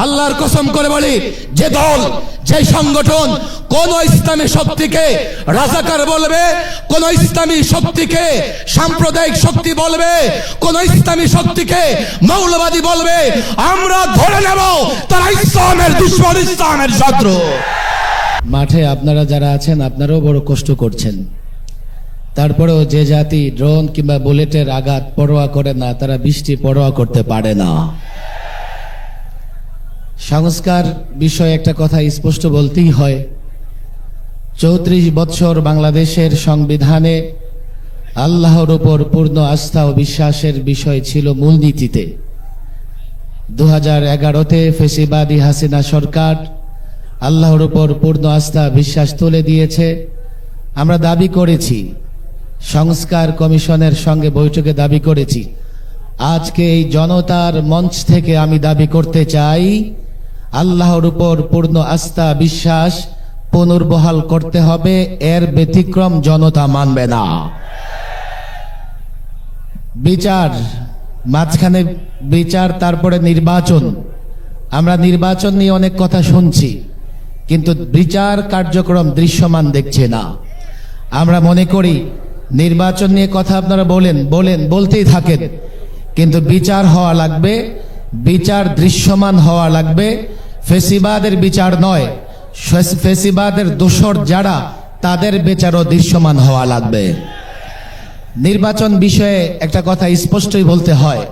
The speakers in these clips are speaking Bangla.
আল্লাহর কসম করে বলি, যে দল, যে সংগঠন কোন ইসলামী শক্তিকে রাজাকার বলবে, কোন ইসলামী শক্তিকে সাম্প্রদায়িক শক্তি বলবে, কোন ইসলামী শক্তিকে মৌলবাদী বলবে, আমরা ধরে নেব তারা ইসলামের দুশমন, ইসলামের শত্রু। মাঠে আপনারা যারা আছেন আপনারাও বড় কষ্ট করছেন, তারপরেও যে জাতি ড্রোন কিংবা বুলেটের আঘাত পরোয়া করে না, তারা বৃষ্টি পরোয়া করতে পারে না। সংস্কার বিষয়ে একটা কথা স্পষ্ট বলতেই হয়। 34 বছর বাংলাদেশের সংবিধানে আল্লাহর উপর পূর্ণ আস্থা ও বিশ্বাসের বিষয় ছিল মূলনীতিতে। 2011-তে ফেসিবাদী হাসিনা সরকার আল্লাহর উপর পূর্ণ আস্থা বিশ্বাস তুলে দিয়েছে। আমরা দাবি করেছি, সংস্কার কমিশনের সঙ্গে বৈঠকে দাবি করেছি। আজকে এই জনতার মঞ্চ থেকে আমি দাবি করতে চাই, আল্লাহর উপর পূর্ণ আস্থা বিশ্বাস পুনর্বহাল করতে হবে, এর ব্যতিক্রম জনতা মানবে না। বিচার, মাঝখানে বিচার, তারপরে নির্বাচন। আমরা নির্বাচন নিয়ে অনেক কথা শুনছি, কিন্তু বিচার কার্যক্রম দৃশ্যমান দেখছে না। আমরা মনে করি নির্বাচন নিয়ে কথা আপনারা বলতেই থাকেন, কিন্তু বিচার হওয়া লাগবে, বিচার দৃশ্যমান হওয়া লাগবে। ফেসিবাদের বিচার নয়, ফেসিবাদের দোসর যারা, তাদের বিচারও দৃশ্যমান হওয়া লাগবে। নির্বাচন বিষয়ে একটা কথা স্পষ্টই বলতে হয়,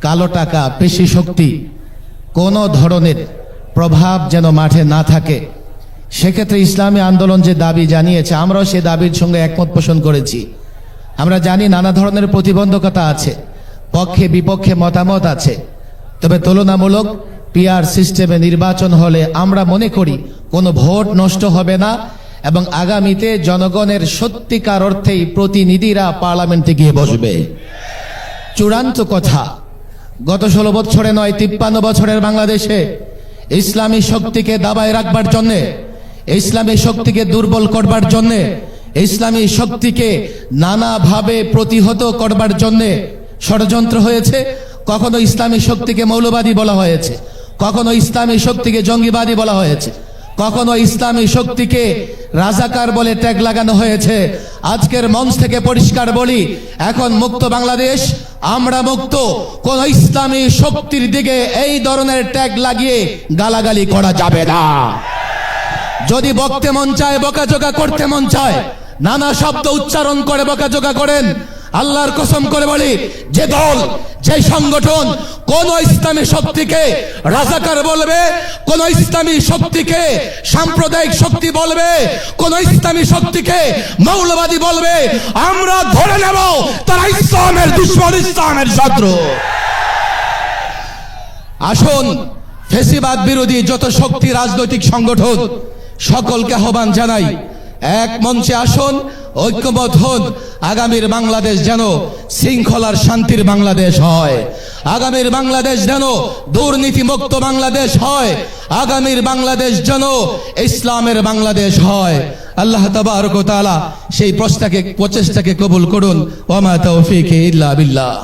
কালো টাকা, পেশি শক্তি কোনো ধরনের প্রভাব যেন মাঠে না থাকে। সেক্ষেত্রে ইসলামী আন্দোলন যে দাবি জানিয়েছে, আমরাও সে দাবির সঙ্গে একমত পোষণ করেছি। আমরা জানি নানা ধরনের প্রতিবন্ধকতা আছে, পক্ষে বিপক্ষে মতামত আছে, তবে তুলনামূলক পিআর সিস্টেমে নির্বাচন হলে আমরা মনে করি কোনো ভোট নষ্ট হবে না এবং আগামীতে জনগণের সত্যিকার অর্থেই প্রতিনিধিরা পার্লামেন্টে গিয়ে বসবে। চূড়ান্ত কথা, গত 16 বছরে নয়, 53 বছরের বাংলাদেশে ইসলামী শক্তিকে দাবায় রাখবার জন্যে, ইসলামী শক্তিকে দুর্বল করবার জন্যে, ইসলামী শক্তিকে নানাভাবে প্রতিহত করবার জন্যে ষড়যন্ত্র হয়েছে। কখনো ইসলামী শক্তিকে মৌলবাদী বলা হয়েছে, কখনো ইসলামী শক্তিকে জঙ্গিবাদী বলা হয়েছে, কখনো ইসলামী শক্তিকে রাজাকার বলে ট্যাগ লাগানো হয়েছে। আজকের মঞ্চ থেকে পরিষ্কার বলি, এখন মুক্ত বাংলাদেশ, আমরা মুক্ত। কোন ইসলামী শক্তির দিকে এই ধরনের ট্যাগ লাগিয়ে গালাগালি করা যাবে না। যদি বকতে মন চায়, বকাঝকা করতে মন চায়, নানা শব্দ উচ্চারণ করে বকাঝকা করেন। আল্লাহর কসম করে বলি, যে দল, যে সংগঠন কোন ইসলামী শক্তিকে রাজাকার বলবে, কোন ইসলামী শক্তিকে সাম্প্রদায়িক শক্তি বলবে, কোন ইসলামী শক্তিকে মৌলবাদী বলবে, আমরা ধরে নেব তারা ইসলামের দুশমন, ইসলামের শত্রু। আসুন, ফেসিবাদ বিরোধী যত শক্তি, রাজনৈতিক সংগঠন, সকলকে আহ্বান জানাই, এক মঞ্চে আসুন, ঐক্যবদ্ধ হন। আগামীর বাংলাদেশ যেন শৃঙ্খলার শান্তির বাংলাদেশ হয়, আগামীর বাংলাদেশ যেন দুর্নীতি মুক্ত বাংলাদেশ হয়, আগামীর বাংলাদেশ যেন ইসলামের বাংলাদেশ হয়। আল্লাহ তাবারক ওয়া তাআলা সেই প্রচেষ্টাকে কবুল করুন। ওয়া মা তাওফীকি ইল্লা বিল্লাহ।